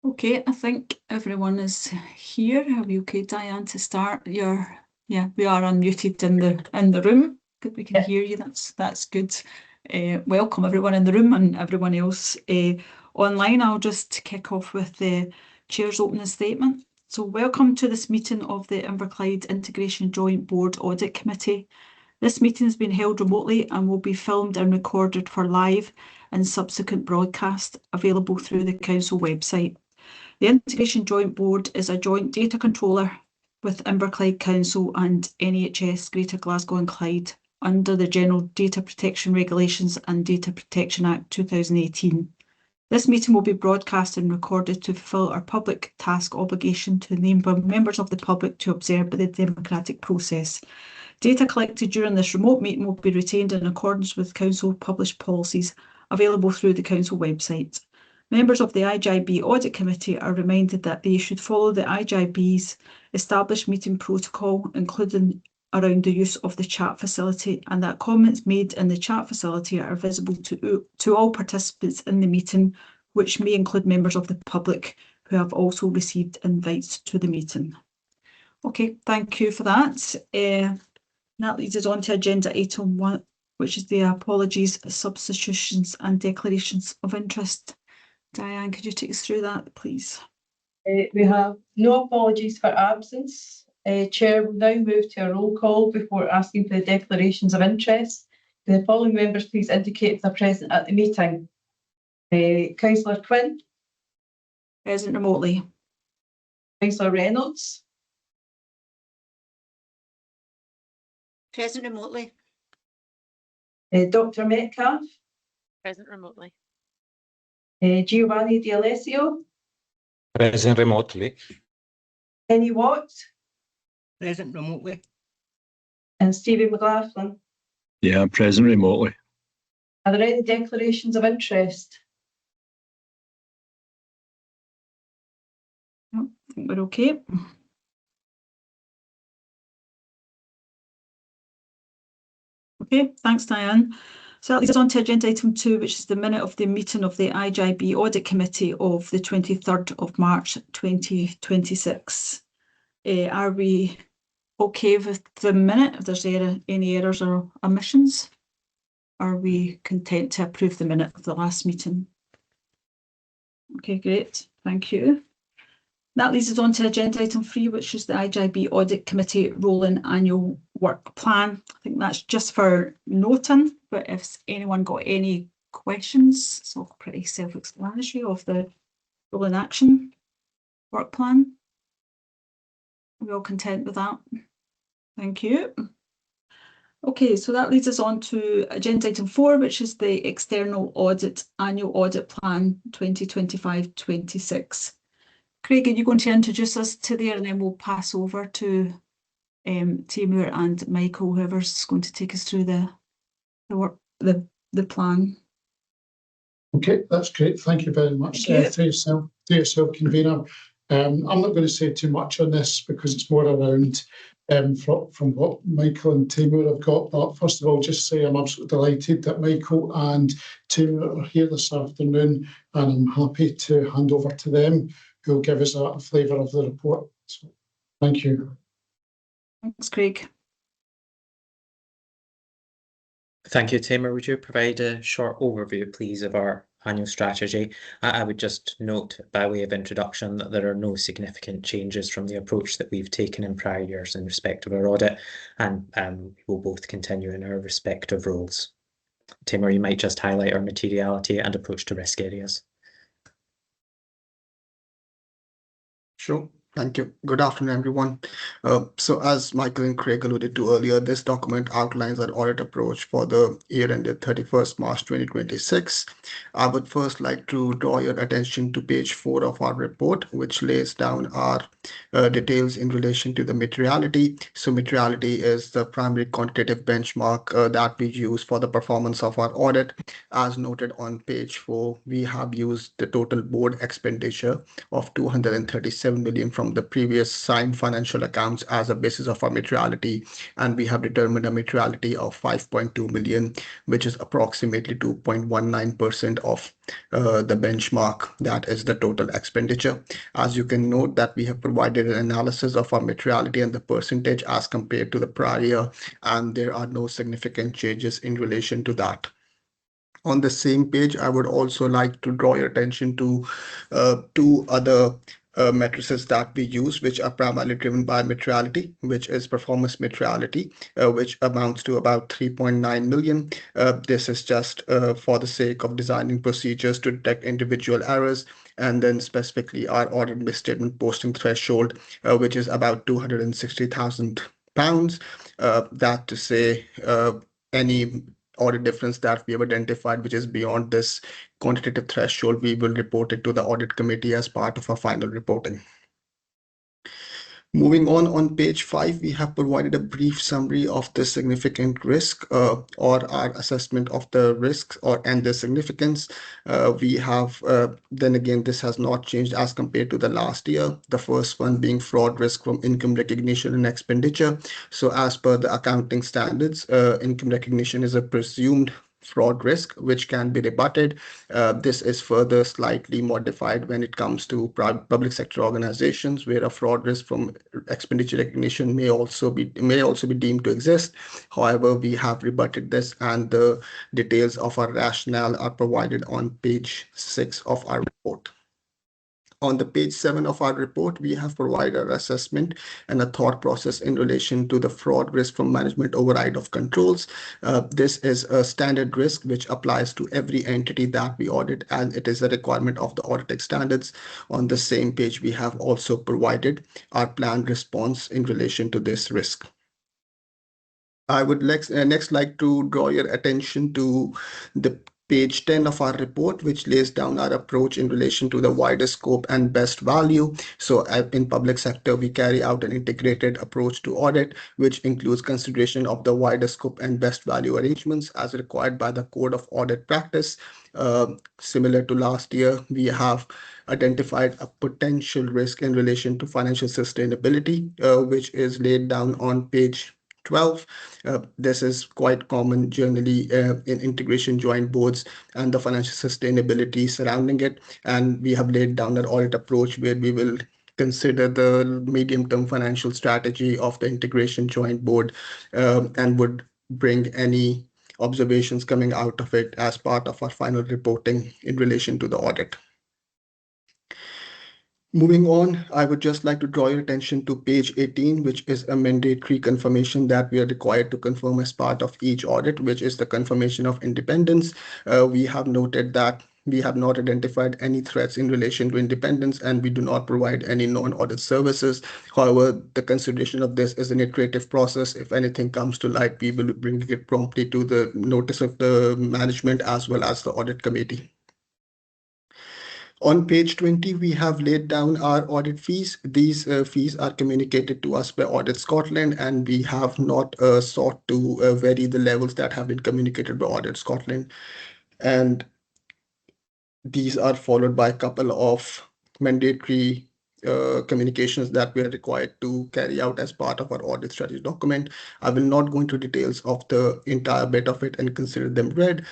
Okay, I think everyone is here. Are we okay, Diane, to start? We are unmuted in the room. Good, we can hear you. That's good. Welcome everyone in the room and everyone else online. I'll just kick off with the Chair's opening statement. So welcome to this meeting of the Inverclyde Integration Joint Board Audit Committee. This meeting has been held remotely and will be filmed and recorded for live and subsequent broadcast available through the Council website. The Integration Joint Board is a joint data controller with Inverclyde Council and NHS Greater Glasgow and Clyde under the General Data Protection Regulations and Data Protection Act 2018. This meeting will be broadcast and recorded to fulfil our public task obligation to enable members of the public to observe the democratic process. Data collected during this remote meeting will be retained in accordance with Council published policies available through the Council website. Members of the IJB Audit Committee are reminded that they should follow the IJB's established meeting protocol, including around the use of the chat facility, and that comments made in the chat facility are visible to all participants in the meeting, which may include members of the public who have also received invites to the meeting. Okay, thank you for that. That leads us on to agenda item 1, which is the apologies, substitutions and declarations of interest. Diane, could you take us through that, please? We have no apologies for absence. Chair will now move to a roll call before asking for the declarations of interest. The following members please indicate if they're present at the meeting. Councillor Quinn. Present remotely. Councillor Reynolds. Present remotely. Dr Metcalf. Present remotely. Giovanni D'Alessio. Present remotely. Penny Watt. Present remotely. And Stephen McLaughlin. Yeah, present remotely. Are there any declarations of interest? No, I think we're okay. Okay, thanks, Diane. So that leads us on to agenda item 2, which is the minute of the meeting of the IJB Audit Committee of the 23rd of March 2026. Are we okay with the minute? If there's any errors or omissions, are we content to approve the minute of the last meeting? Okay, great, thank you. That leads us on to agenda item 3, which is the IJB Audit Committee rolling annual work plan. I think that's just for noting, but if anyone got any questions, it's all pretty self-explanatory of the rolling action work plan. Are we all content with that? Thank you. Okay, so that leads us on to agenda item 4, which is the external audit annual audit plan 2025-26. Craig, are you going to introduce us to there, and then we'll pass over to Timur and Michael, whoever's going to take us through the plan. Okay, that's great. Thank you very much. To yourself, convener. I'm not going to say too much on this because it's more around from what Michael and Timur have got. But first of all, just say I'm absolutely delighted that Michael and Timur are here this afternoon, and I'm happy to hand over to them, who will give us a flavour of the report. So, thank you. Thanks, Craig. Thank you, Timur. Would you provide a short overview, please, of our annual strategy? I would just note, by way of introduction, that there are no significant changes from the approach that we've taken in prior years in respect of our audit, and we will both continue in our respective roles. Timur, you might just highlight our materiality and approach to risk areas. Sure. Thank you. Good afternoon, everyone. So as Michael and Craig alluded to earlier, this document outlines our audit approach for the year ended 31st March 2026. I would first like to draw your attention to page 4 of our report, which lays down our details in relation to the materiality. So materiality is the primary quantitative benchmark that we use for the performance of our audit. As noted on page 4, we have used the total board expenditure of 237 million from from the previous signed financial accounts as a basis of our materiality, and we have determined a materiality of 5.2 million, which is approximately 2.19% of the benchmark, that is the total expenditure. As you can note that we have provided an analysis of our materiality and the percentage as compared to the prior year, and there are no significant changes in relation to that. On the same page, I would also like to draw your attention to two other matrices that we use, which are primarily driven by materiality, which is performance materiality, which amounts to about 3.9 million. This is just for the sake of designing procedures to detect individual errors, and then specifically our audit misstatement posting threshold, which is about £260,000. That to say, any audit difference that we have identified which is beyond this quantitative threshold, we will report it to the audit committee as part of our final reporting. Moving on page 5, we have provided a brief summary of the significant risk or our assessment of the risks and the significance. We have, then again, this has not changed as compared to the last year. The first one being fraud risk from income recognition and expenditure. So as per the accounting standards, income recognition is a presumed fraud risk which can be rebutted. This is further slightly modified when it comes to public sector organizations, where a fraud risk from expenditure recognition may also be deemed to exist. However, we have rebutted this, and the details of our rationale are provided on page 6 of our report. On the page 7 of our report, we have provided our assessment and a thought process in relation to the fraud risk from management override of controls. This is a standard risk which applies to every entity that we audit, and it is a requirement of the auditing standards. On the same page, we have also provided our planned response in relation to this risk. I would next like to draw your attention to the page 10 of our report, which lays down our approach in relation to the wider scope and best value. So in public sector, we carry out an integrated approach to audit, which includes consideration of the wider scope and best value arrangements as required by the Code of Audit Practice. Similar to last year, we have identified a potential risk in relation to financial sustainability, which is laid down on page 12. This is quite common generally in integration joint boards and the financial sustainability surrounding it. And we have laid down an audit approach where we will consider the medium-term financial strategy of the integration joint board and would bring any observations coming out of it as part of our final reporting in relation to the audit. Moving on, I would just like to draw your attention to page 18, which is a mandatory confirmation that we are required to confirm as part of each audit, which is the confirmation of independence. We have noted that we have not identified any threats in relation to independence, and we do not provide any non-audit services. However, the consideration of this is an iterative process. If anything comes to light, we will bring it promptly to the notice of the management as well as the audit committee. On page 20, we have laid down our audit fees. These fees are communicated to us by Audit Scotland, and we have not sought to vary the levels that have been communicated by Audit Scotland. And these are followed by a couple of mandatory communications that we are required to carry out as part of our audit strategy document. I will not go into details of the entire bit of it and consider them read,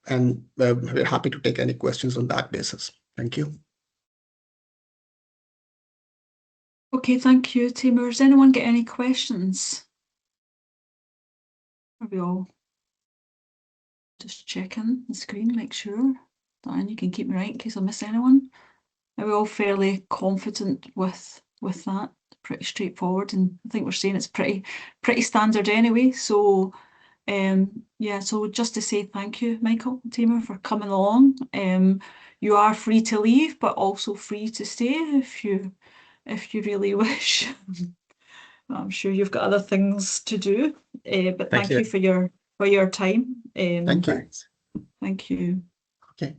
and we're happy to take any questions on that basis. Thank you. Okay, thank you, Tamer. Does anyone get any questions? Are we all just checking the screen, make sure? Diane, you can keep me right in case I miss anyone. Are we all fairly confident with that? Pretty straightforward, and I think we're saying it's pretty standard anyway. So yeah, so just to say thank you, Michael and Tamer, for coming along. You are free to leave, but also free to stay if you really wish. I'm sure you've got other things to do, but thank you for your time. Thank you. Thank you. Okay.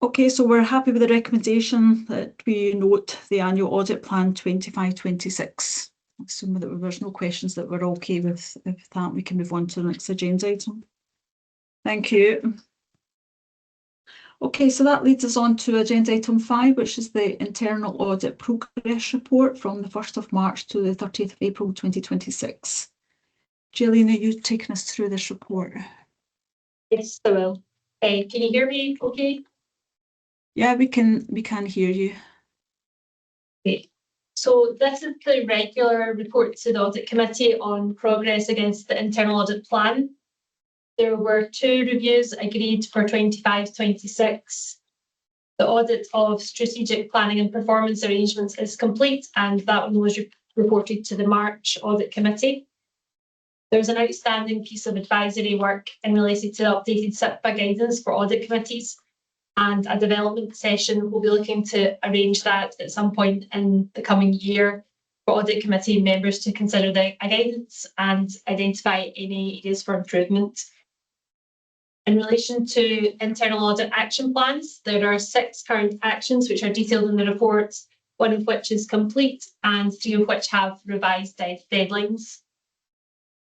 Okay, so we're happy with the recommendation that we note the annual audit plan 25-26. Assuming that there's no questions, that we're okay with that, we can move on to the next agenda item. Thank you. Okay, so that leads us on to agenda item 5, which is the internal audit progress report from the 1st of March to the 30th of April 2026. Gillian, are you taking us through this report? Yes, I will. Can you hear me okay? Yeah, we can hear you. Okay. So this is the regular report to the Audit Committee on progress against the internal audit plan. There were 2 reviews agreed for 25-26. The audit of strategic planning and performance arrangements is complete, and that one was reported to the March Audit Committee. There's an outstanding piece of advisory work in relation to the updated SIPA guidance for audit committees, and a development session. We'll be looking to arrange that at some point in the coming year for audit committee members to consider the guidance and identify any areas for improvement. In relation to internal audit action plans, there are 6 current actions which are detailed in the report, 1 of which is complete and 3 of which have revised deadlines.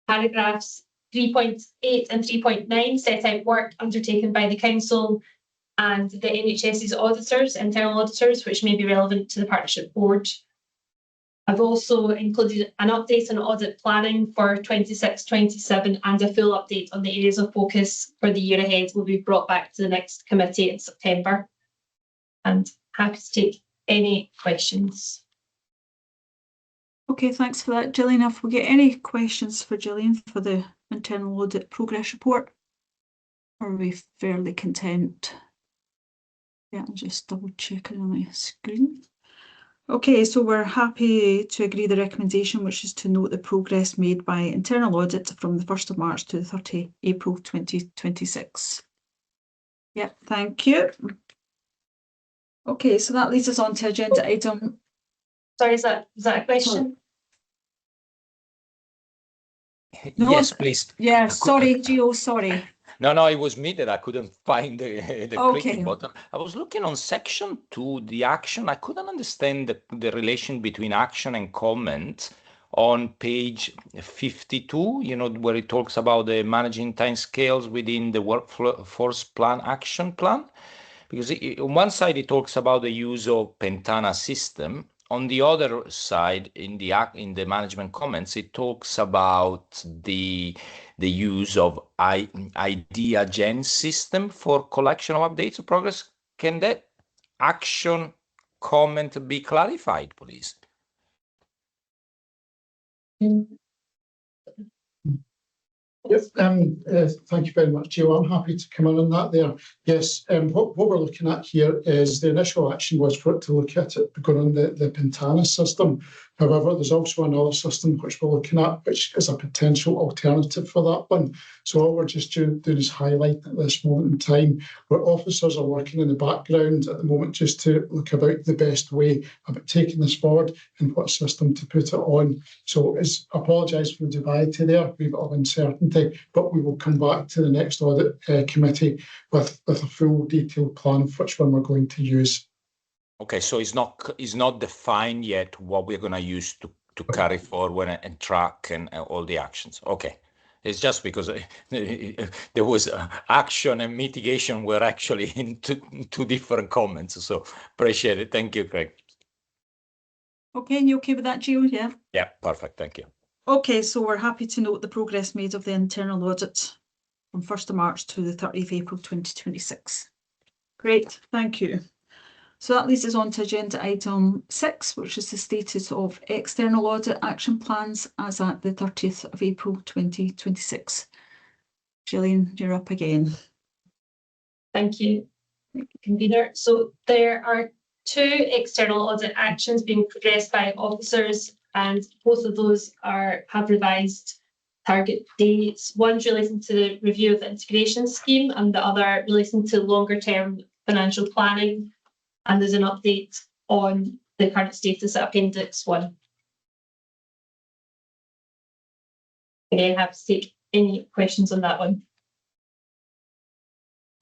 Paragraphs 3.8 and 3.9 set out work undertaken by the Council and the NHS's auditors, internal auditors, which may be relevant to the Partnership Board. I've also included an update on audit planning for 26-27 and a full update on the areas of focus for the year ahead will be brought back to the next committee in September. And happy to take any questions. Okay, thanks for that, Gillian. If we get any questions for Gillian for the internal audit progress report, are we fairly content? Yeah, I'm just double checking on my screen. Okay, so we're happy to agree the recommendation, which is to note the progress made by internal audit from the 1st of March to the 30th April 2026. Yeah, thank you. Okay, so that leads us on to agenda item. Sorry, is that a question? No, Yes, please. Yeah, sorry, Gio, sorry. No, it was me that I couldn't find the Okay. clicking button. I was looking on section 2, the action. I couldn't understand the relation between action and comment on page 52, you know, where it talks about the managing time scales within the workforce plan action plan. Because on one side, it talks about the use of Pentana system. On the other side, in the management comments, it talks about the use of idea gen system for collection of updates of progress. Can that action comment be clarified, please? Yes, thank you very much, Gio. I'm happy to come in on that there. Yes, what we're looking at here is the initial action was for it to look at it going on the Pentana system. However, there's also another system which we're looking at, which is a potential alternative for that one. So all we're just doing is highlight at this moment in time where officers are working in the background at the moment just to look about the best way about taking this forward and what system to put it on. So apologise for the dubiety there, we've got uncertainty, but we will come back to the next audit committee with a full detailed plan for which one we're going to use. Okay, so it's not defined yet what we're going to use to carry forward and track and all the actions. Okay, it's just because there was action and mitigation were actually in two different comments. So appreciate it. Thank you, Craig. Okay, and you okay with that, Gio? Yeah. Yeah, perfect. Thank you. Okay, so we're happy to note the progress made of the internal audit from 1st of March to the 30th April 2026. Great, thank you. So that leads us on to agenda item 6, which is the status of external audit action plans as at the 30th of April 2026. Gillian, you're up again. Thank you, convener. So there are 2 external audit actions being progressed by officers, and both of those have revised target dates. One's relating to the review of the integration scheme and the other relating to longer term financial planning. And there's an update on the current status at Appendix 1. Again, happy to take any questions on that one.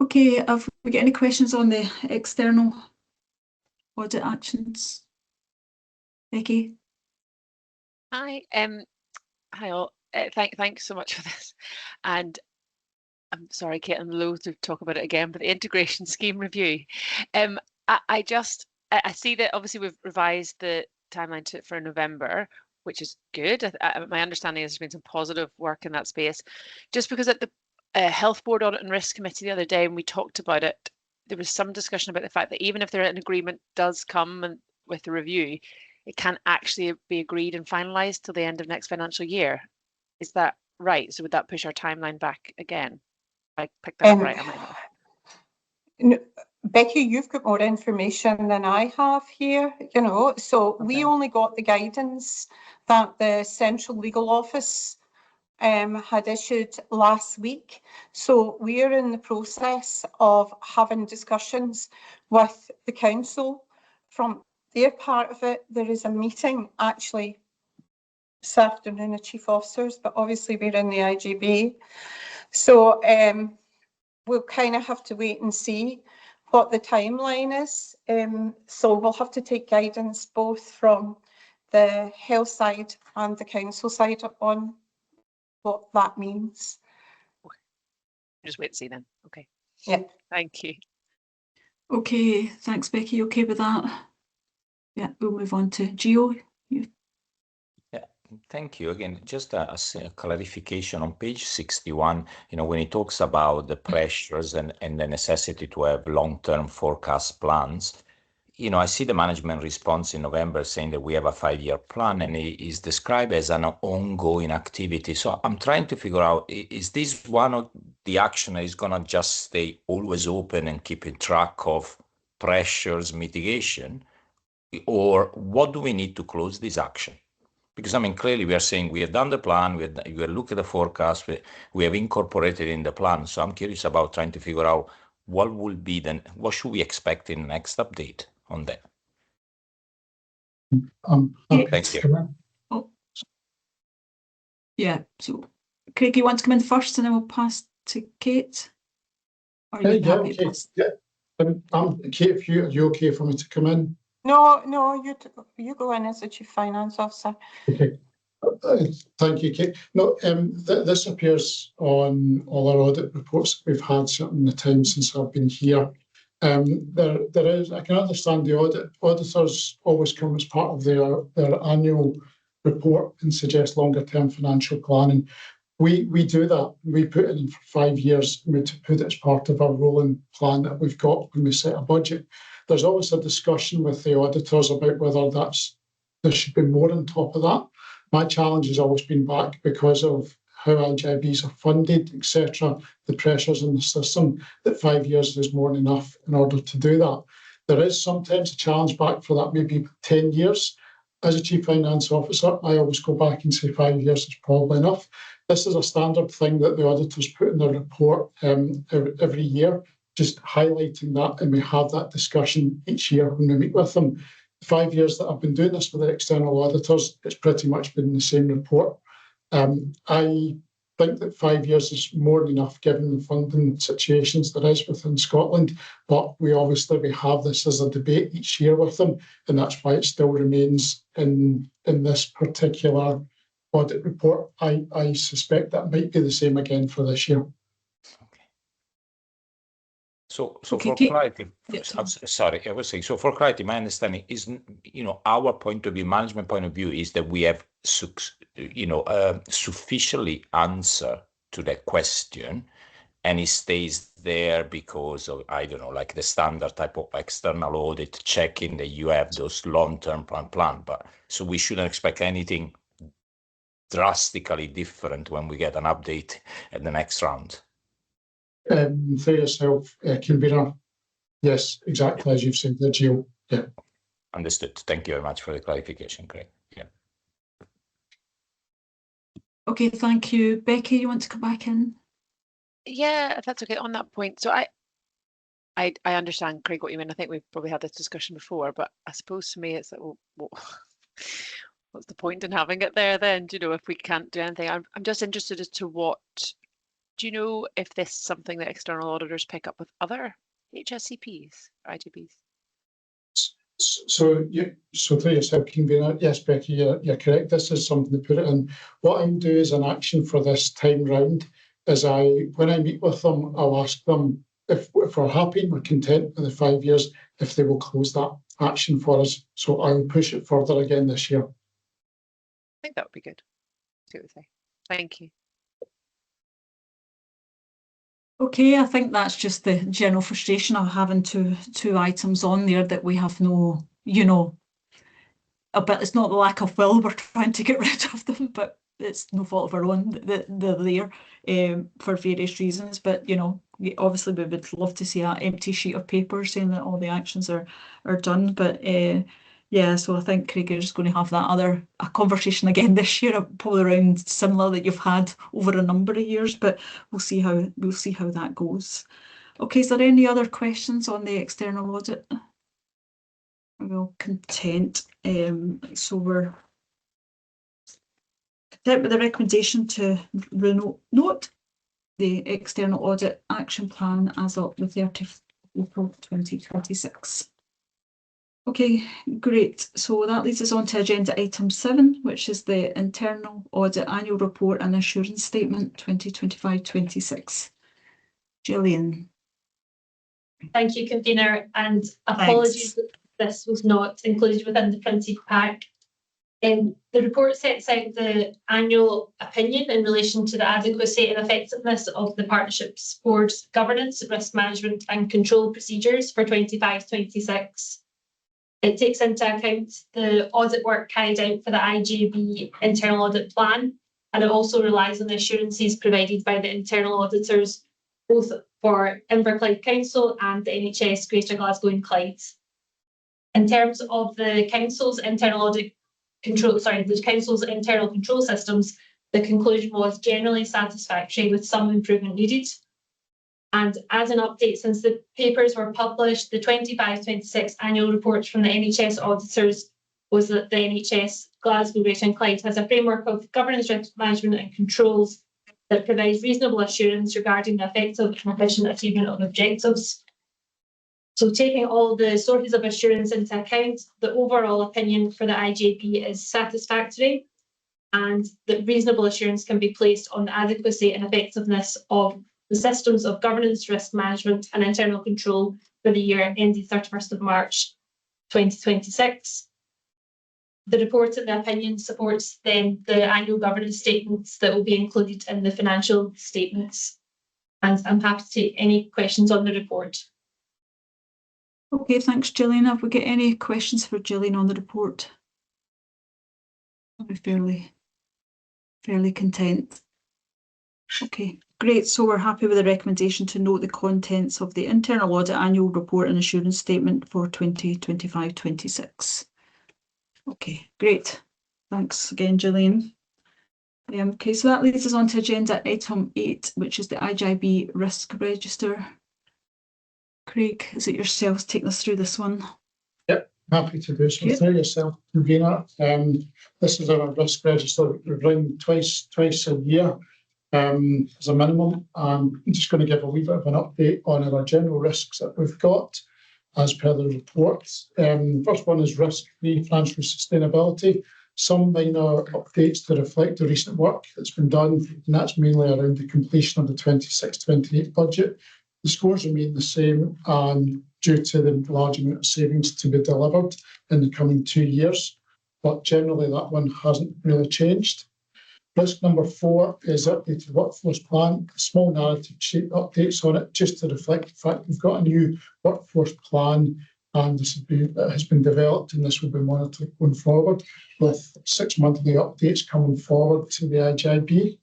Okay, have we got any questions on the external audit actions? Becky? Hi, hi all. Thanks so much for this. And I'm sorry, Kate, I'm loath to talk about it again, but the integration scheme review. I see that obviously we've revised the timeline for November, which is good. My understanding is there's been some positive work in that space. Just because at the Health Board Audit and Risk Committee the other day, when we talked about it, there was some discussion about the fact that even if an agreement does come with the review, it can't actually be agreed and finalised till the end of next financial year. Is that right? So would that push our timeline back again? I picked that up right, I might not. No, Becky, you've got more information than I have here, you know, so we only got the guidance that the Central Legal Office had issued last week. So we're in the process of having discussions with the council. From their part of it, there is a meeting actually this afternoon of chief officers, but obviously we're in the IJB. So we'll kind of have to wait and see what the timeline is. So we'll have to take guidance both from the health side and the council side on what that means. Just wait and see then. Okay. Yeah. Thank you. Okay, thanks, Becky. Okay with that? Yeah, we'll move on to Gio. Thank you. Again, just a clarification on page 61, when it talks about the pressures and the necessity to have long-term forecast plans, I see the management response in November saying that we have a 5-year plan and it is described as an ongoing activity. So I'm trying to figure out, is this one of the action that is going to just stay always open and keeping track of pressures mitigation, or what do we need to close this action? Because clearly we are saying we have done the plan, we have looked at the forecast, we have incorporated in the plan. So I'm curious about trying to figure out what will be then, what should we expect in the next update on that? Thank you. Oh. Yeah, so Craig, you want to come in first and then we'll pass to Kate? Or are you happy to pass? Yeah. Kate, are you okay for me to come in? No, you go in as the Chief Finance Officer. Okay. Thank you, Kate. No, this appears on all our audit reports we've had certainly the time since I've been here. There is, I can understand the auditors always come as part of their annual report and suggest longer term financial planning. We do that. We put it in for 5 years. We put it as part of our rolling plan that we've got when we set a budget. There's always a discussion with the auditors about whether there should be more on top of that. My challenge has always been back because of how IJBs are funded, etc., the pressures in the system, that 5 years is more than enough in order to do that. There is sometimes a challenge back for that, maybe 10 years. As a Chief Finance Officer, I always go back and say 5 years is probably enough. This is a standard thing that the auditors put in their report every year, just highlighting that, and we have that discussion each year when we meet with them. The 5 years that I've been doing this with the external auditors, it's pretty much been the same report. I think that 5 years is more than enough given the funding situations there is within Scotland, but we have this as a debate each year with them, and that's why it still remains in this particular audit report. I suspect that might be the same again for this year. So for clarity, sorry, I was saying, so for clarity, my understanding is, our point of view, management point of view, is that we have, sufficiently answer to that question, and it stays there because of, I don't know, like the standard type of external audit checking that you have those long-term plan. But so we shouldn't expect anything drastically different when we get an update at the next round. For yourself, convener. Yes, exactly as you've said, Gio. Yeah. Understood. Thank you very much for the clarification, Craig. Yeah. Okay, thank you. Becky, you want to come back in? Yeah, if that's okay. On that point, so I understand, Craig, what you mean. I think we've probably had this discussion before, but I suppose to me it's like, well, what's the point in having it there then? If we can't do anything? I'm just interested as to what. Do you know if this is something that external auditors pick up with other HSCPs or IJBs? So for yourself, convener, yes, Becky, you're correct. This is something to put it in. What I'm doing as an action for this time round is when I meet with them, I'll ask them if we're happy and we're content with the 5 years, if they will close that action for us. So I will push it further again this year. I think that would be good. See what they say. Thank you. Okay, I think that's just the general frustration of having two items on there that we have no, you know, but it's not the lack of will, we're trying to get rid of them, but it's no fault of our own that they're there for various reasons. But, you know, obviously we would love to see an empty sheet of paper saying that all the actions are done. But yeah, so I think Craig is going to have that a conversation again this year, probably around similar that you've had over a number of years, but we'll see how that goes. Okay, is there any other questions on the external audit? Well, content. So we're content with the recommendation to note the external audit action plan as of the 30th of April 2026. Okay, great. So that leads us on to agenda item 7, which is the internal audit annual report and assurance statement 2025-26. Gillian. Thank you, convener, and apologies that this was not included within the printed pack. The report sets out the annual opinion in relation to the adequacy and effectiveness of the Partnerships Board's governance, risk management and control procedures for 25-26. It takes into account the audit work carried out for the IJB internal audit plan, and it also relies on the assurances provided by the internal auditors, both for Inverclyde Council and the NHS Greater Glasgow and Clyde. In terms of the council's internal audit control, the council's internal control systems, the conclusion was generally satisfactory with some improvement needed. And as an update, since the papers were published, the 25-26 annual reports from the NHS auditors was that the NHS Glasgow, Greater and Clyde has a framework of governance, risk management and controls that provides reasonable assurance regarding the effective and efficient achievement of objectives. So taking all the sources of assurance into account, the overall opinion for the IJB is satisfactory, and that reasonable assurance can be placed on the adequacy and effectiveness of the systems of governance, risk management and internal control for the year ending 31st of March 2026. The report and the opinion supports then the annual governance statements that will be included in the financial statements. And I'm happy to take any questions on the report. Okay, thanks, Gillian. Have we got any questions for Gillian on the report? I'll be fairly content. Okay, great. So we're happy with the recommendation to note the contents of the internal audit annual report and assurance statement for 2025-26. Okay, great. Thanks again, Gillian. Okay, so that leads us on to agenda item 8, which is the IJB risk register. Craig, is it yourself taking us through this one? Yep, happy to do so. Through yourself, convener. This is our risk register that we run twice a year as a minimum. I'm just going to give a wee bit of an update on our general risks that we've got as per the report. First one is risk-free financial sustainability. Some minor updates to reflect the recent work that's been done, and that's mainly around the completion of the 26-28 budget. The scores remain the same, and due to the large amount of savings to be delivered in the coming 2 years, but generally that one hasn't really changed. Risk number 4 is updated workforce plan. Small narrative sheet updates on it just to reflect the fact we've got a new workforce plan, and this has been developed, and this will be monitored going forward with 6 monthly updates coming forward to the IJB.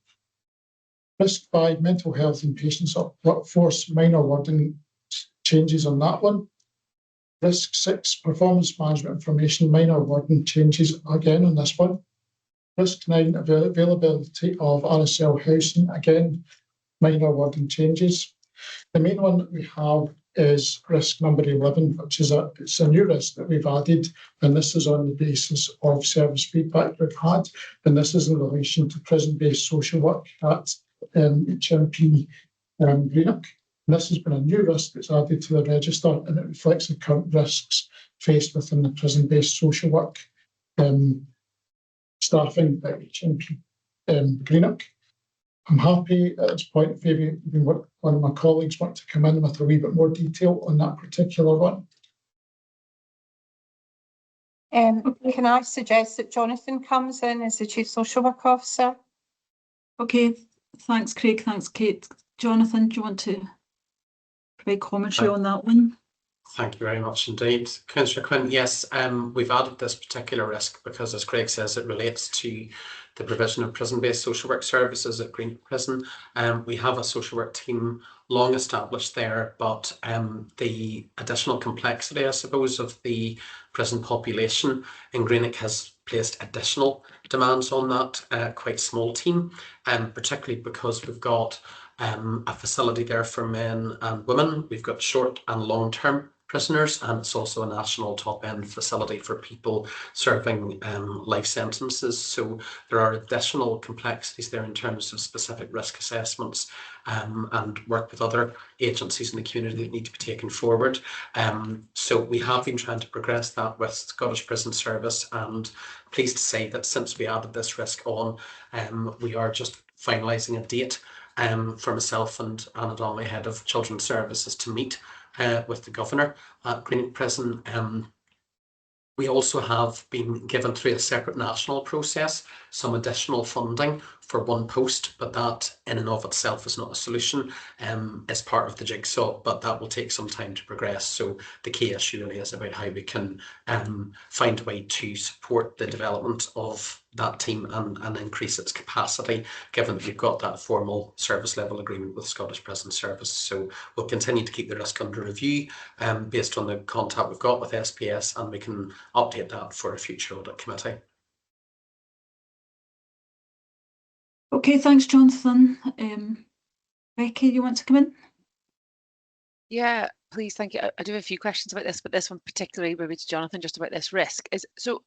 Risk 5, mental health and patients workforce, minor wording changes on that one. Risk 6, performance management information, minor wording changes again on this one. Risk 9, availability of RSL housing, again, minor wording changes. The main one that we have is risk number 11, which is it's a new risk that we've added, and this is on the basis of service feedback we've had, and this is in relation to prison-based social work at HMP Greenock. And this has been a new risk that's added to the register, and it reflects the current risks faced within the prison-based social work staffing at HMP Greenock. I'm happy at this point if maybe one of my colleagues want to come in with a wee bit more detail on that particular one. Can I suggest that Jonathan comes in as the Chief Social Work Officer? Okay, thanks Craig, thanks Kate. Jonathan, do you want to provide commentary on that one? Thank you very much indeed. Councillor Quinn, yes, we've added this particular risk because, as Craig says, it relates to the provision of prison-based social work services at Greenock Prison. We have a social work team long established there, but the additional complexity, I suppose, of the prison population in Greenock has placed additional demands on that quite small team, particularly because we've got a facility there for men and women. We've got short and long-term prisoners, and it's also a national top-end facility for people serving life sentences. So there are additional complexities there in terms of specific risk assessments and work with other agencies in the community that need to be taken forward. So we have been trying to progress that with Scottish Prison Service, and pleased to say that since we added this risk on, we are just finalising a date for myself and Anna Donnelly, Head of Children's Services, to meet with the Governor at Greenock Prison. We also have been given, through a separate national process, some additional funding for one post, but that in and of itself is not a solution. It's part of the jigsaw, but that will take some time to progress. So the key issue really is about how we can find a way to support the development of that team and increase its capacity, given that we've got that formal service level agreement with Scottish Prison Service. So we'll continue to keep the risk under review based on the contact we've got with SPS, and we can update that for a future audit committee. Okay, thanks Jonathan. Becky, you want to come in? Yeah, please, thank you. I do have a few questions about this, but this one particularly maybe to Jonathan, just about this risk. So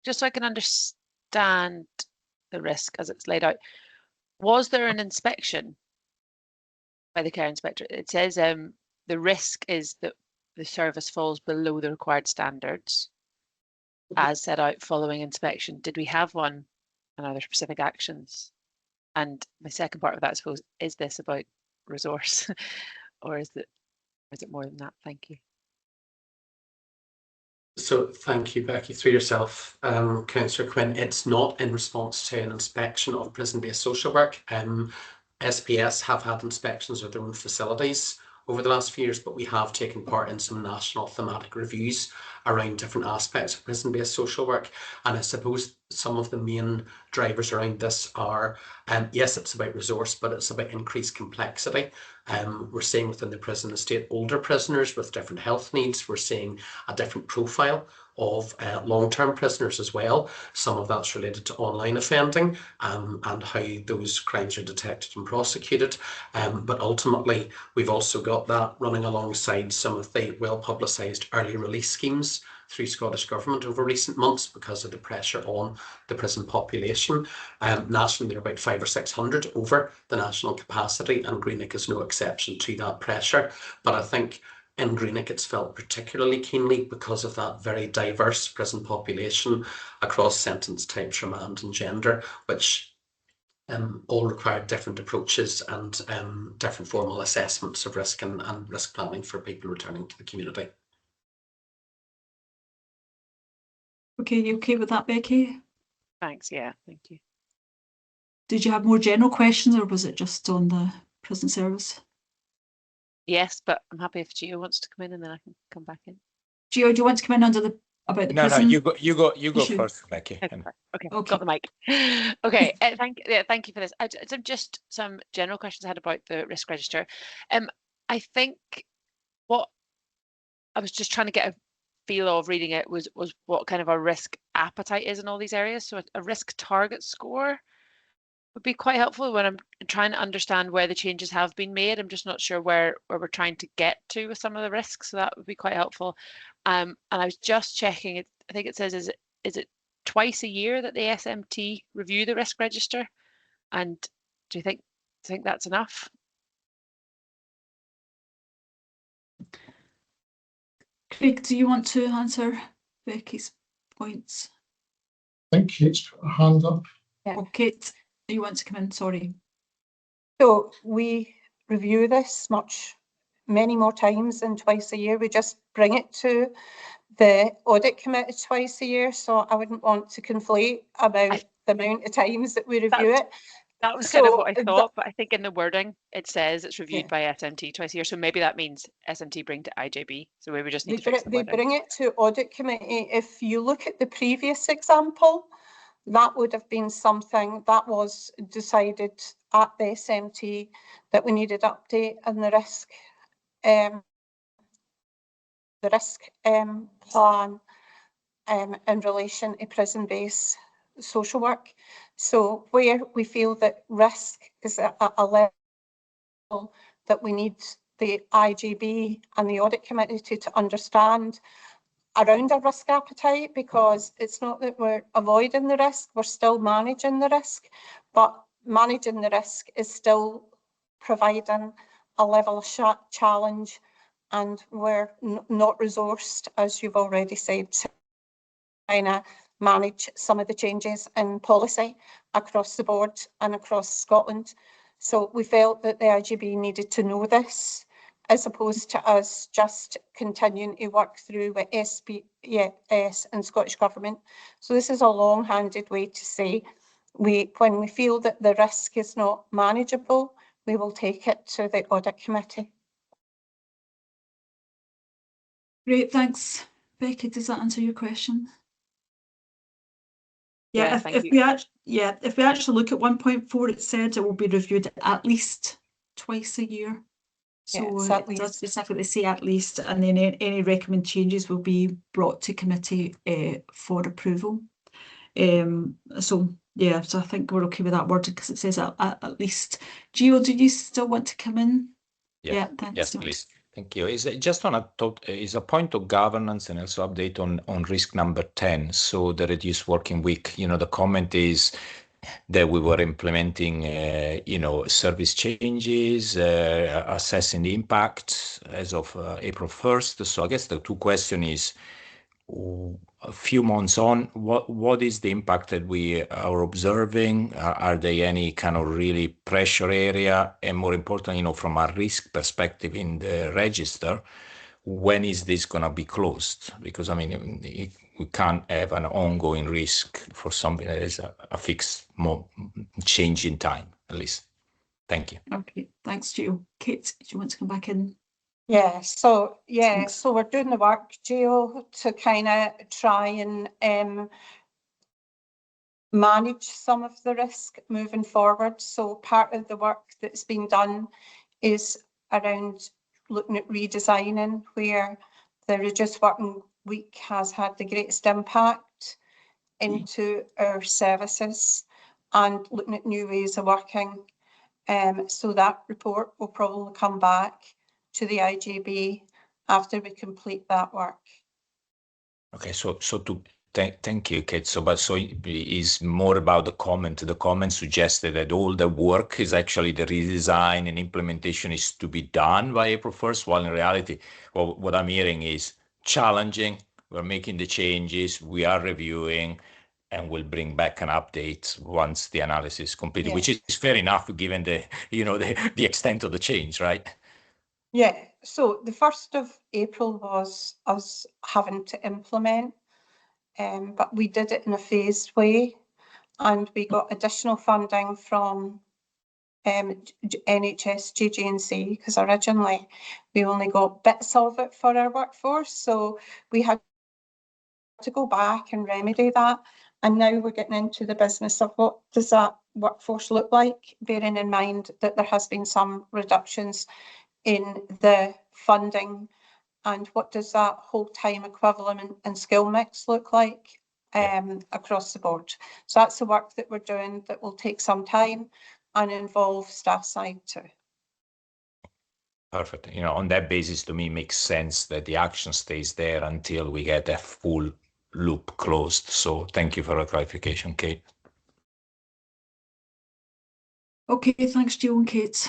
just so I can understand the risk as it's laid out, was there an inspection by the care inspector? It says the risk is that the service falls below the required standards as set out following inspection. Did we have one, and are there specific actions? And my second part of that, I suppose, is this about resource or is it more than that? Thank you. So thank you, Becky, through yourself, Councillor Quinn. It's not in response to an inspection of prison-based social work. SPS have had inspections of their own facilities over the last few years, but we have taken part in some national thematic reviews around different aspects of prison-based social work. And I suppose some of the main drivers around this are, yes, it's about resource, but it's about increased complexity. We're seeing within the prison estate older prisoners with different health needs. We're seeing a different profile of long-term prisoners as well. Some of that's related to online offending and how those crimes are detected and prosecuted. But ultimately, we've also got that running alongside some of the well-publicised early release schemes through Scottish Government over recent months because of the pressure on the prison population. Nationally, there are about 500 or 600 over the national capacity, and Greenock is no exception to that pressure. But I think in Greenock, it's felt particularly keenly because of that very diverse prison population across sentence types, remand and gender, which all require different approaches and different formal assessments of risk and risk planning for people returning to the community. Okay, you okay with that, Becky? Thanks, yeah, thank you. Did you have more general questions or was it just on the prison service? Yes, but I'm happy if Gio wants to come in and then I can come back in. Gio, do you want to come in about the prison? No, you go first, Becky. Okay, got the mic. Okay, thank you for this. Just some general questions I had about the risk register. I think what I was just trying to get a feel of reading it was what kind of a risk appetite is in all these areas. So a risk target score would be quite helpful when I'm trying to understand where the changes have been made. I'm just not sure where we're trying to get to with some of the risks, so that would be quite helpful. And I was just checking it. I think it says is it twice a year that the SMT review the risk register? And do you think that's enough? Craig, do you want to answer Becky's points? I think Kate's put her hand up. Yeah. Oh, Kate, you want to come in? Sorry. So we review this many more times than twice a year. We just bring it to the audit committee twice a year. So I wouldn't want to conflate about the amount of times that we review it. That was kind of what I thought, but I think in the wording it says it's reviewed by SMT twice a year. So maybe that means SMT bring to IJB. So maybe we just need to fix the wording. They bring it to audit committee. If you look at the previous example, that would have been something that was decided at the SMT that we needed update and the risk plan in relation to prison-based social work. So where we feel that risk is at a level that we need the IJB and the audit committee to understand around our risk appetite, because it's not that we're avoiding the risk, we're still managing the risk, but managing the risk is still providing a level of challenge, and we're not resourced, as you've already said, to kind of manage some of the changes in policy across the board and across Scotland. So we felt that the IJB needed to know this, as opposed to us just continuing to work through with SBS and Scottish Government. So this is a long-handed way to say when we feel that the risk is not manageable, we will take it to the audit committee. Great, thanks, Becky. Does that answer your question? Yeah, if we actually look at 1.4, it said it will be reviewed at least twice a year. So it does specifically say at least, and then any recommended changes will be brought to committee for approval. So I think we're okay with that wording because it says at least. Gio, do you still want to come in? Yeah, thanks. Yes, please. Thank you. Is just on a point of governance and also update on risk number 10. So the reduced working week. The comment is that we were implementing, service changes, assessing the impact as of April 1st. So I guess the two questions is, a few months on, what is the impact that we are observing? Are there any kind of really pressure area? And more importantly, from a risk perspective in the register, when is this going to be closed? Because, we can't have an ongoing risk for something that is a fixed change in time, at least. Thank you. Okay, thanks, Gio. Kate, do you want to come back in? So we're doing the work, Gio, to kind of try and manage some of the risk moving forward. So part of the work that's been done is around looking at redesigning where the reduced working week has had the greatest impact into our services, and looking at new ways of working. So that report will probably come back to the IJB after we complete that work. Okay, thank you, Kate. So it is more about the comment. The comment suggested that all the work is actually the redesign and implementation is to be done by April 1st, while in reality, what I'm hearing is challenging. We're making the changes, we are reviewing, and we'll bring back an update once the analysis is completed, which is fair enough given the extent of the change, right? Yeah, so the 1st of April was us having to implement, but we did it in a phased way, and we got additional funding from NHS GGNC, because originally we only got bits of it for our workforce, so we had to go back and remedy that. And now we're getting into the business of what does that workforce look like, bearing in mind that there has been some reductions in the funding, and what does that whole time equivalent and skill mix look like across the board. So that's the work that we're doing that will take some time and involve staff side too. Perfect. On that basis, to me, makes sense that the action stays there until we get a full loop closed. So thank you for the clarification, Kate. Okay, thanks, Gio and Kate.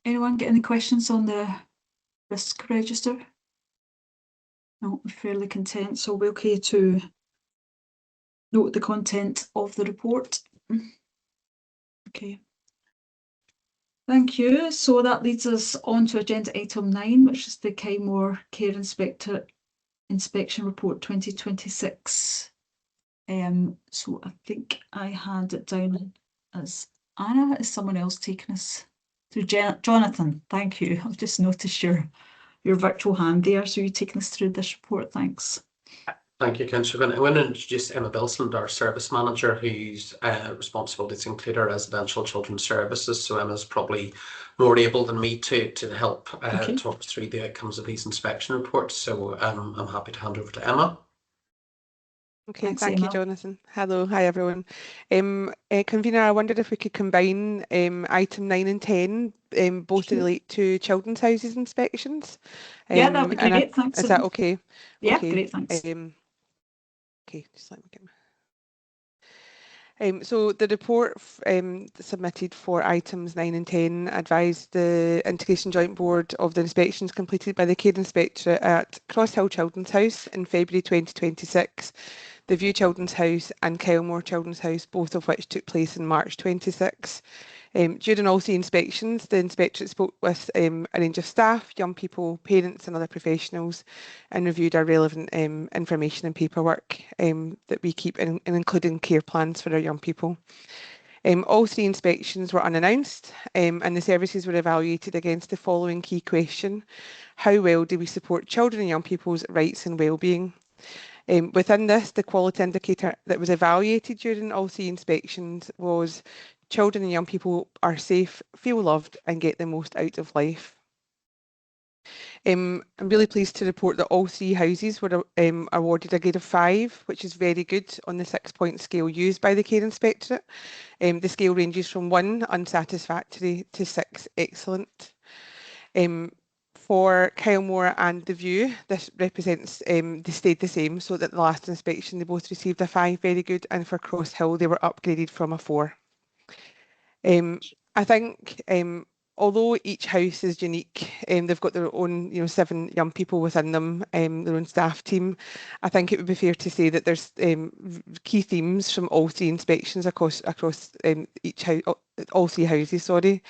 Anyone get any questions on the risk register? No, we're fairly content, so we're okay to note the content of the report. Okay. Thank you. So that leads us on to agenda item 9, which is the Kylemore Care Inspector Inspection Report 2026. So I think I had it down as Anna. Is someone else taking us through? Jonathan, thank you. I've just noticed your virtual hand there. So you're taking us through this report. Thanks. Thank you, Councillor. I'm going to introduce Emma Bilsland, our service manager, whose responsibilities include our residential children's services. So Emma's probably more able than me to help talk us through the outcomes of these inspection reports. So I'm happy to hand over to Emma. Okay, Thanks, thank you, Emma. Jonathan. Hello, hi everyone. Convener, I wondered if we could combine item 9 and 10, both relate to children's houses inspections. Yeah, that'd be and great. Thanks. Is that okay? Yeah, Okay. great. Thanks. Okay, just let me get so the report submitted for items 9 and 10 advised the Integration Joint Board of the inspections completed by the Care Inspectorate at Cross Hill Children's House in February 2026, the View Children's House and Kylemore Children's House, both of which took place in March 26. During all 3 inspections, the Inspectorate spoke with a range of staff, young people, parents and other professionals, and reviewed our relevant information and paperwork that we keep, including care plans for our young people. All 3 inspections were unannounced, and the services were evaluated against the following key question: how well do we support children and young people's rights and well-being? Within this, the quality indicator that was evaluated during all 3 inspections was children and young people are safe, feel loved and get the most out of life. I'm really pleased to report that all 3 houses were awarded a grade of 5, which is very good on the 6-point scale used by the Care Inspectorate. The scale ranges from 1, unsatisfactory, to 6, excellent. For Kylemore and the View, this represents they stayed the same, so that the last inspection they both received a 5, very good, and for Cross Hill they were upgraded from a 4. I think although each house is unique, they've got their own 7 young people within them, their own staff team. I think it would be fair to say that there's key themes from all 3 inspections across each house, all 3 houses, sorry.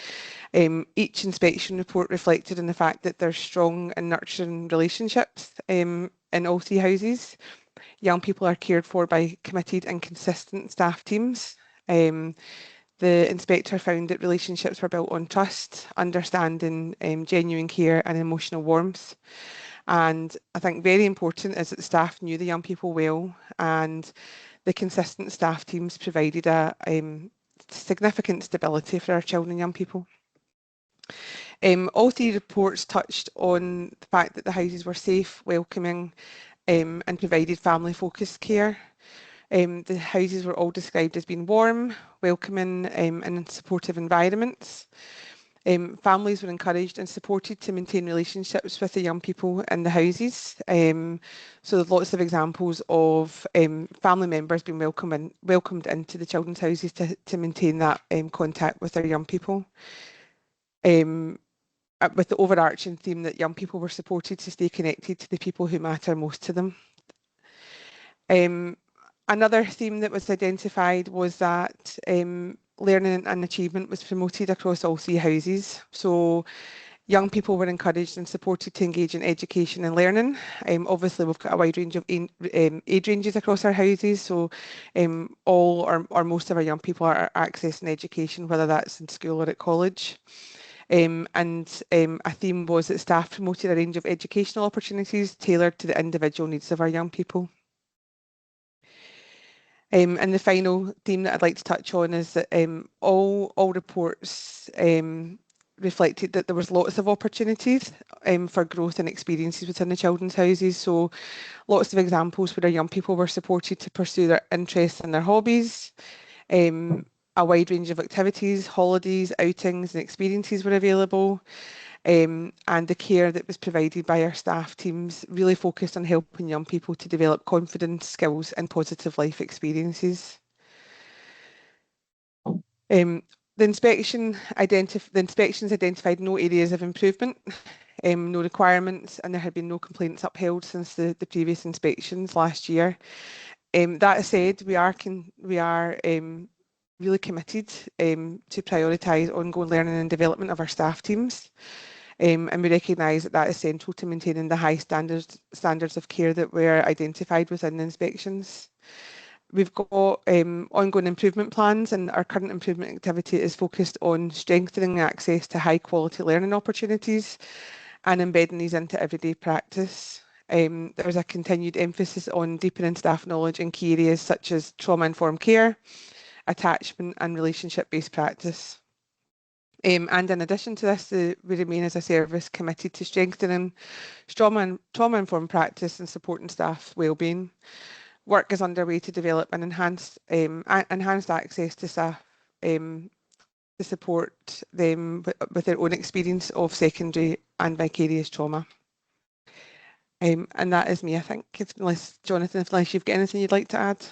Each inspection report reflected in the fact that there's strong and nurturing relationships in all 3 houses. Young people are cared for by committed and consistent staff teams. The inspector found that relationships were built on trust, understanding, genuine care and emotional warmth. And I think very important is that the staff knew the young people well, and the consistent staff teams provided a significant stability for our children and young people. All 3 reports touched on the fact that the houses were safe, welcoming and provided family-focused care. The houses were all described as being warm, welcoming and supportive environments. Families were encouraged and supported to maintain relationships with the young people in the houses. So there's lots of examples of family members being welcomed into the children's houses to maintain that contact with their young people. With the overarching theme that young people were supported to stay connected to the people who matter most to them. Another theme that was identified was that learning and achievement was promoted across all 3 houses. So young people were encouraged and supported to engage in education and learning. Obviously, we've got a wide range of age ranges across our houses, so all or most of our young people are accessing education, whether that's in school or at college. And a theme was that staff promoted a range of educational opportunities tailored to the individual needs of our young people. And the final theme that I'd like to touch on is that all reports reflected that there was lots of opportunities for growth and experiences within the children's houses. So lots of examples where our young people were supported to pursue their interests and their hobbies. A wide range of activities, holidays, outings and experiences were available. And the care that was provided by our staff teams really focused on helping young people to develop confidence, skills and positive life experiences. The inspections identified no areas of improvement, no requirements, and there had been no complaints upheld since the previous inspections last year. That said, we are really committed to prioritise ongoing learning and development of our staff teams. And we recognise that that is central to maintaining the high standards of care that were identified within the inspections. We've got ongoing improvement plans, and our current improvement activity is focused on strengthening access to high quality learning opportunities and embedding these into everyday practice. There's a continued emphasis on deepening staff knowledge in key areas such as trauma-informed care, attachment and relationship-based practice. And in addition to this, we remain as a service committed to strengthening trauma-informed practice and supporting staff wellbeing. Work is underway to develop an enhanced access to staff to support them with their own experience of secondary and vicarious trauma. And that is me, I think, unless Jonathan, unless you've got anything you'd like to add.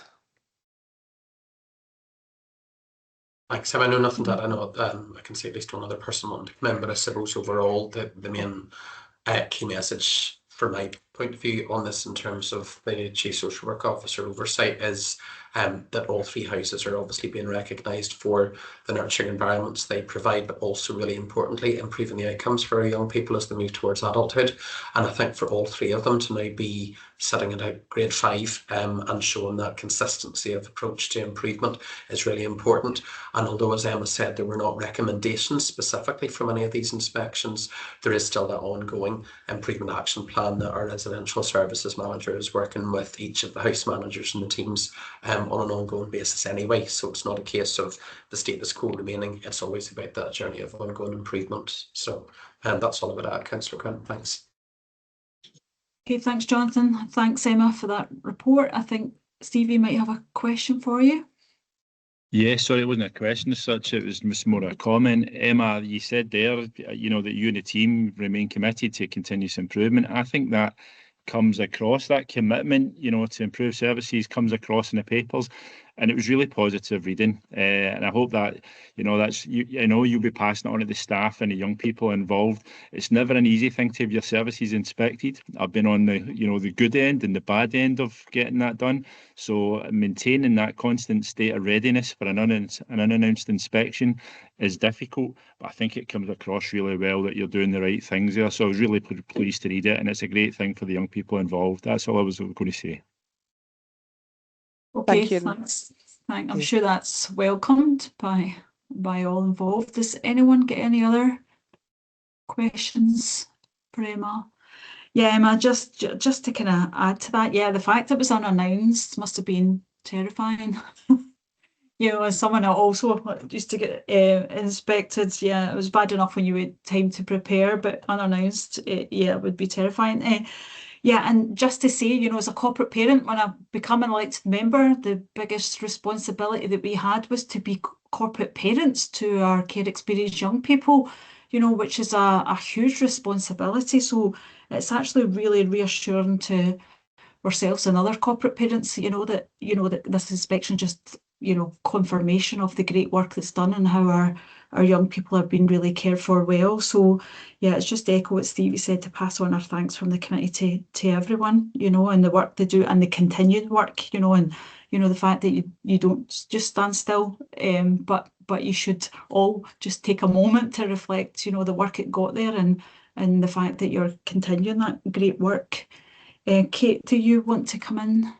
Thanks. I know nothing to add. I know I can say at least one other person wanting to come in, but I suppose overall the main key message from my point of view on this in terms of the Chief Social Work Officer oversight is that all three houses are obviously being recognised for the nurturing environments they provide, but also really importantly improving the outcomes for our young people as they move towards adulthood. And I think for all three of them to now be sitting at a grade 5 and showing that consistency of approach to improvement is really important. And although, as Emma said, there were not recommendations specifically from any of these inspections, there is still that ongoing improvement action plan that our residential services manager is working with each of the house managers and the teams on an ongoing basis anyway. So it's not a case of the status quo remaining, it's always about that journey of ongoing improvement. So that's all about that, Councillor Quinn. Thanks. Okay, thanks, Jonathan. Thanks, Emma, for that report. I think Stevie might have a question for you. Yeah, sorry, it wasn't a question as such, it was just more a comment. Emma, you said there, you know, that you and the team remain committed to continuous improvement. I think that comes across, that commitment, you know, to improve services comes across in the papers, and it was really positive reading. And I hope that, you know, that's, you know, you'll be passing it on to the staff and the young people involved. It's never an easy thing to have your services inspected. I've been on the, you know, the good end and the bad end of getting that done. So maintaining that constant state of readiness for an unannounced inspection is difficult, but I think it comes across really well that you're doing the right things there. So I was really pleased to read it, and it's a great thing for the young people involved. That's all I was going to say. Okay, thanks. I'm sure that's welcomed by all involved. Does anyone get any other questions for Emma? Yeah, Emma, just to kind of add to that, yeah, the fact it was unannounced must have been terrifying. You know, as someone that also used to get inspected, yeah, it was bad enough when you had time to prepare, but unannounced, yeah, it would be terrifying. Yeah, and just to say, you know, as a corporate parent, when I become an elected member, the biggest responsibility that we had was to be corporate parents to our care experienced young people, you know, which is a huge responsibility. So it's actually really reassuring to ourselves and other corporate parents, you know, that this inspection just, you know, confirmation of the great work that's done and how our young people have been really cared for well. So yeah, it's just echo what Stevie said, to pass on our thanks from the committee to everyone, you know, and the work they do and the continued work, you know, and you know, the fact that you don't just stand still, but you should all just take a moment to reflect, you know, the work it got there and the fact that you're continuing that great work. Kate, do you want to come in?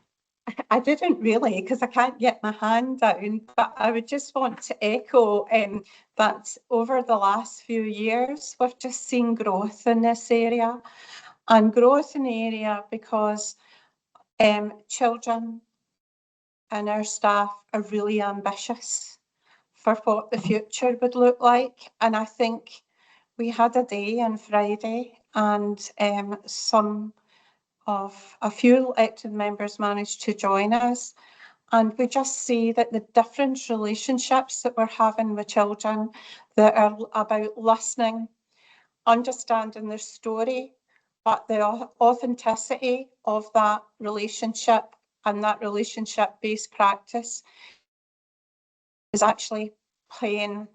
I didn't really, because I can't get my hand down, but I would just want to echo that over the last few years, we've just seen growth in this area, and growth in the area because children and our staff are really ambitious for what the future would look like. And I think we had a day on Friday, and a few elected members managed to join us, and we just see that the different relationships that we're having with children that are about listening, understanding their story, but the authenticity of that relationship and that relationship-based practice is actually paying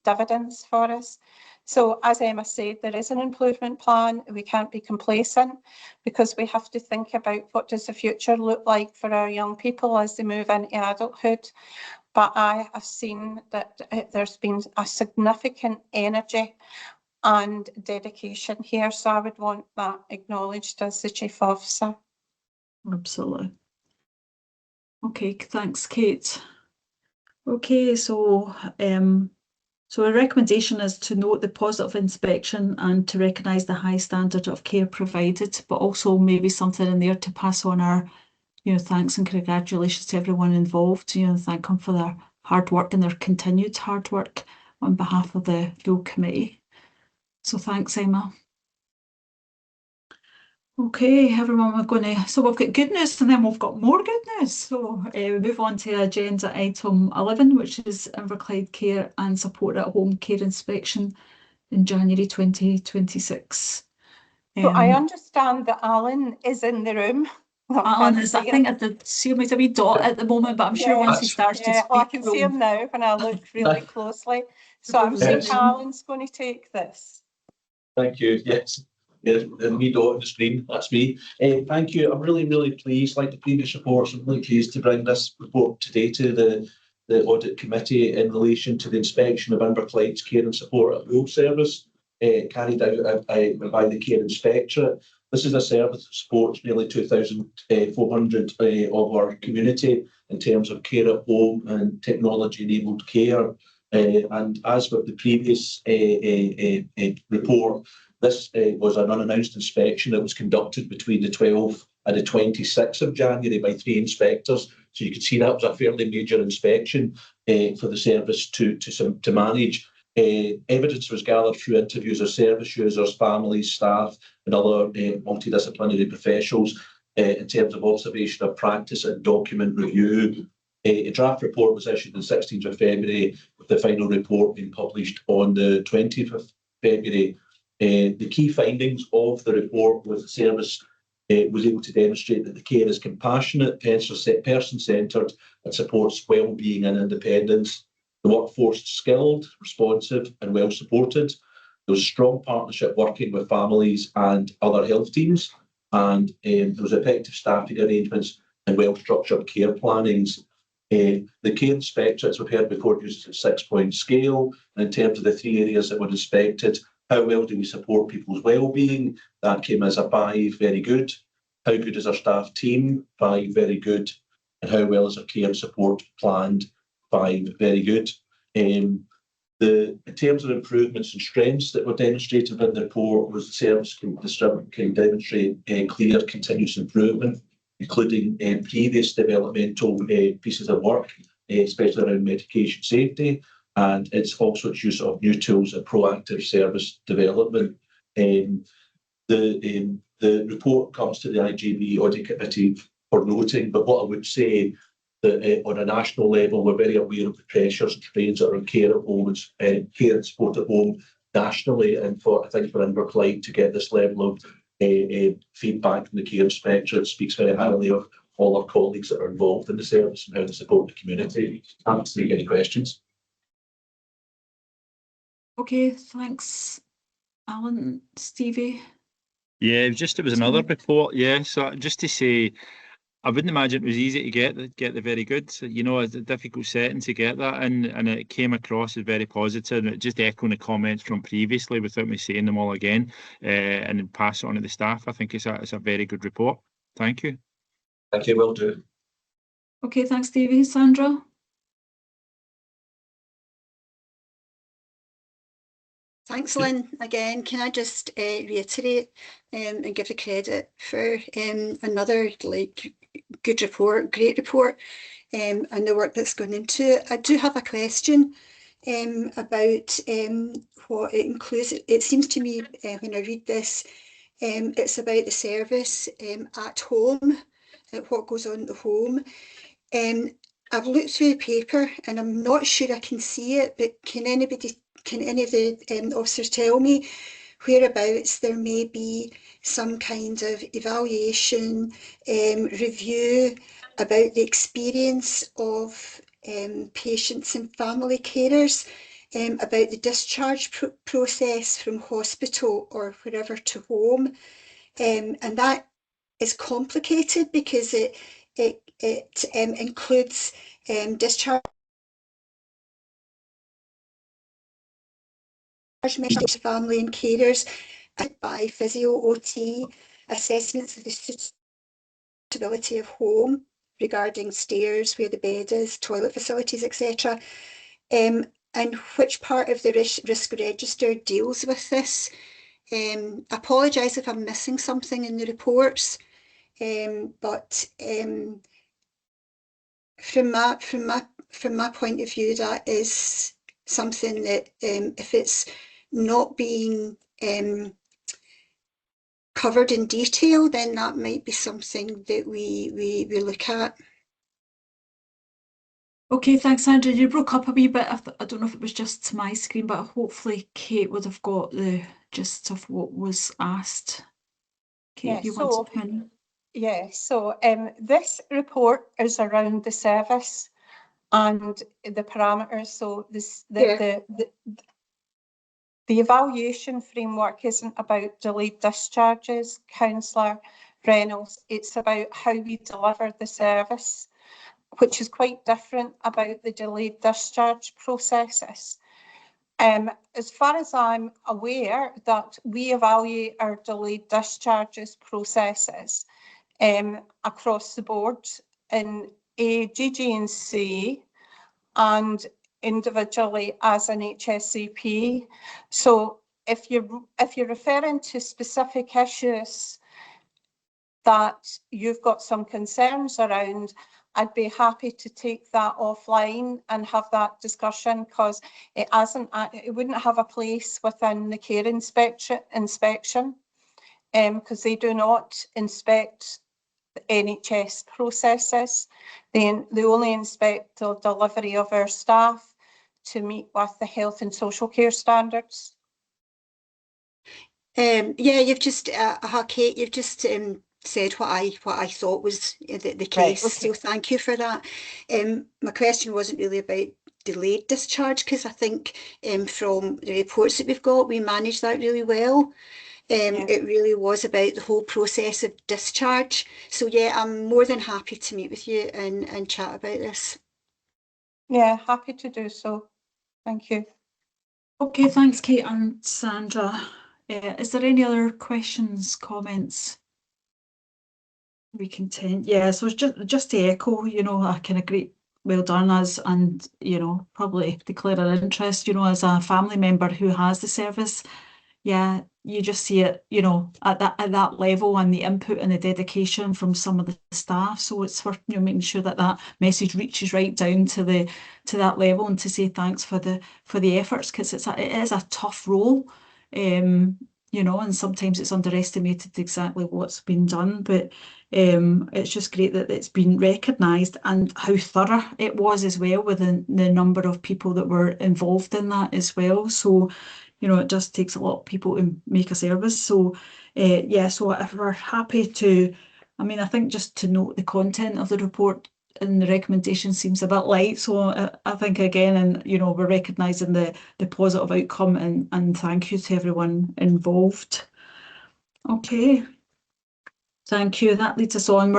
dividends for us. So as Emma said, there is an improvement plan. We can't be complacent because we have to think about what does the future look like for our young people as they move into adulthood. but I have seen that there's been a significant energy and dedication here, so I would want that acknowledged as the Chief Officer. Absolutely. Okay, thanks, Kate. Okay, so our recommendation is to note the positive inspection and to recognise the high standard of care provided, but also maybe something in there to pass on our, thanks and congratulations to everyone involved. Thank them for their hard work and their continued hard work on behalf of the full committee. So thanks, Emma. Okay, everyone, we've got good news and then we've got more good news. So we move on to agenda item 11, which is Inverclyde Care and Support at Home Care Inspection in January 2026. So I understand that Alan is in the room. Alan is, I think I did see him as a wee dot at the moment, but I'm sure once he starts to speak. I can see him now when I look really closely. So I'm saying Alan's going to take this. Thank you. Yes. Yeah, the wee dot on the screen, that's me. Thank you. I'm really pleased, like the previous reports, I'm really pleased to bring this report today to the Audit Committee in relation to the inspection of Inverclyde's Care and Support at Home service carried out by the Care Inspectorate. This is a service that supports nearly 2,400 of our community in terms of care at home and technology-enabled care. And as with the previous report, this was an unannounced inspection that was conducted between the 12th and the 26th of January by 3 inspectors. So you can see that was a fairly major inspection for the service to manage. Evidence was gathered through interviews of service users, families, staff, and other multidisciplinary professionals in terms of observation of practice and document review. A draft report was issued on the 16th of February, with the final report being published on the 20th of February. The key findings of the report was the service was able to demonstrate that the care is compassionate, person-centred, and supports well-being and independence. The workforce is skilled, responsive, and well supported. There was a strong partnership working with families and other health teams, and there was effective staffing arrangements and well-structured care plannings. The Care Inspectorate, as we've heard before, uses a 6-point scale, and in terms of the 3 areas that were inspected, how well do we support people's well-being? That came as a 5, very good. How good is our staff team? 5, very good. And how well is our care and support planned? 5, very good. In terms of improvements and strengths that were demonstrated in the report, was the service can demonstrate clear continuous improvement, including previous developmental pieces of work, especially around medication safety, and it's also its use of new tools and proactive service development. The report comes to the IJB Audit Committee for noting, but what I would say that on a national level, we're very aware of the pressures and strains that are on care at home and care and support at home nationally, and I think for Inverclyde to get this level of feedback from the Care Inspectorate speaks very highly of all our colleagues that are involved in the service and how they support the community. Happy to take any questions. Okay, thanks, Alan. Stevie? Yeah, it was another report. Yeah, so just to say, I wouldn't imagine it was easy to get the very good. It's a difficult setting to get that in, and it came across as very positive. And it just echoing the comments from previously without me saying them all again, and then pass it on to the staff. I think it's a very good report. Thank you. Thank you. Will do. Okay, thanks, Stevie. Sandra? Thanks, Lynn. Again, can I just reiterate and give the credit for another good report, great report, and the work that's gone into it. I do have a question about what it includes. It seems to me when I read this, it's about the service at home, what goes on at the home. I've looked through the paper and I'm not sure I can see it, but can any of the officers tell me whereabouts there may be some kind of evaluation, review about the experience of patients and family carers, about the discharge process from hospital or wherever to home, and that is complicated because it includes discharge measures to family and carers by physio, OT, assessments of the suitability of home regarding stairs, where the bed is, toilet facilities, etc. And which part of the risk register deals with this? I apologise if I'm missing something in the reports, but from my point of view, that is something that if it's not being covered in detail, then that might be something that we look at. Okay, thanks, Sandra. You broke up a wee bit. I don't know if it was just my screen, but hopefully Kate would have got the gist of what was asked. Kate, Yeah, if you want to pin. Yeah, so this report is around the service and the parameters. So the evaluation framework isn't about delayed discharges, Councillor Reynolds. It's about how we deliver the service, which is quite different about the delayed discharge processes. As far as I'm aware, that we evaluate our delayed discharges processes across the board in GG&C and individually as an HSCP. So if you're referring to specific issues that you've got some concerns around, I'd be happy to take that offline and have that discussion, because it wouldn't have a place within the care inspection, because they do not inspect the NHS processes. They only inspect the delivery of our staff to meet with the health and social care standards. Yeah, you've just Kate, you've just said what I thought was the case. Right, okay. So thank you for that. My question wasn't really about delayed discharge, because I think from the reports that we've got, we managed that really well. It really was about the whole process of discharge. So yeah, I'm more than happy to meet with you and chat about this. Yeah, happy to do so. Thank you. Okay, thanks, Kate and Sandra. Is there any other questions, comments? We content. Yeah, so it's just to echo, a kind of great well done us, and probably declare an interest, as a family member who has the service. Yeah, you just see it, at that level, and the input and the dedication from some of the staff. So it's for making sure that message reaches right down to that level, and to say thanks for the efforts, because it is a tough role, and sometimes it's underestimated exactly what's been done. But it's just great that it's been recognised, and how thorough it was as well, with the number of people that were involved in that as well. So it just takes a lot of people to make a service. So yeah, so if we're happy to, I think just to note the content of the report and the recommendation seems a bit light. So I think again, and we're recognising the positive outcome, and thank you to everyone involved. Okay. Thank you. That leads us on.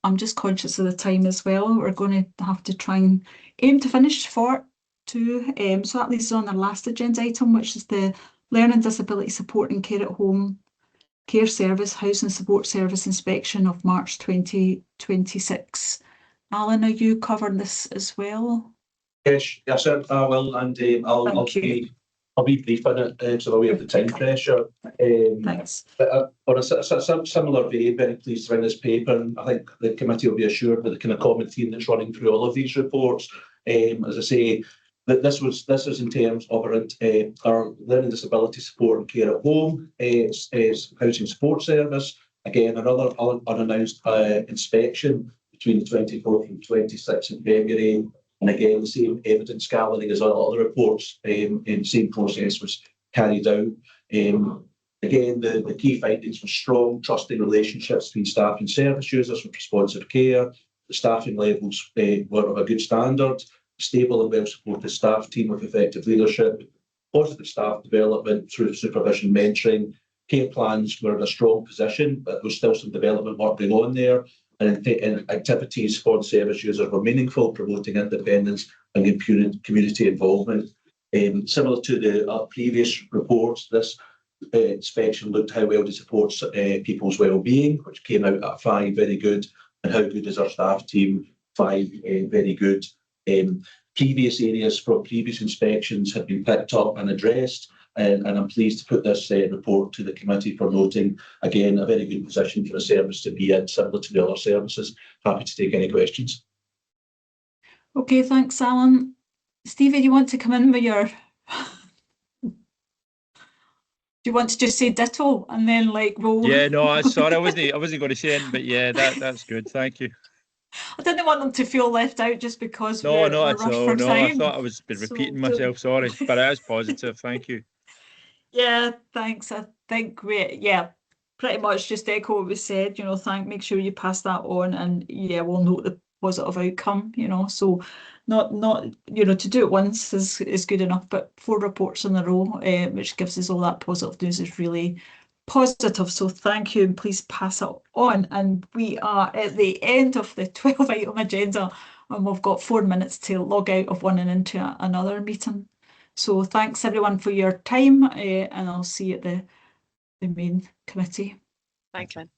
I'm just conscious of the time as well. We're going to have to try and aim to finish for 2. So that leads us on our last agenda item, which is the Learning Disability Support and Care at Home Care Service Housing Support Service Inspection of March 2026. Alan, are you covering this as well? Yes, I will, and I'll be brief on it, so that we have the time pressure. Thanks. But on a similar vein, very pleased to bring this paper, and I think the committee will be assured with the kind of common theme that's running through all of these reports. As I say, that this was in terms of our learning disability support and care at home housing support service. Again, another unannounced inspection between the 24th and 26th of February. And again, the same evidence gathering as all other reports, and the same process was carried out. Again, the key findings were strong, trusting relationships between staff and service users with responsive care. The staffing levels were of a good standard. Stable and well-supported staff team with effective leadership. Positive staff development through supervision, mentoring. Care plans were in a strong position, but there was still some development work going on there. And activities for the service users were meaningful, promoting independence and community involvement. Similar to the previous reports, this inspection looked how well it supports people's well-being, which came out at 5, very good, and how good is our staff team, 5, very good. Previous areas from previous inspections have been picked up and addressed, and I'm pleased to put this report to the committee for noting. Again, a very good position for a service to be in, similar to the other services. Happy to take any questions. Okay, thanks, Alan. Stevie, do you want to come in with your... Do you want to just say ditto and then like roll? Yeah, no, sorry, I wasn't going to say anything, but yeah, that's good. Thank you. I didn't want them to feel left out just because No, we're not at rushed all. for No, time. I thought I was repeating myself. Sorry, but it is positive. Thank you. Yeah, thanks. I think pretty much just echo what we said. You know, make sure you pass that on, and yeah, we'll note the positive outcome. You know, so not to do it once is good enough, but 4 reports in a row, which gives us all that positive news, is really positive. So thank you, and please pass it on. And we are at the end of the 12-item agenda, and we've got 4 minutes to log out of one and into another meeting. So thanks everyone for your time, and I'll see you at the main committee. Thanks, Lynn.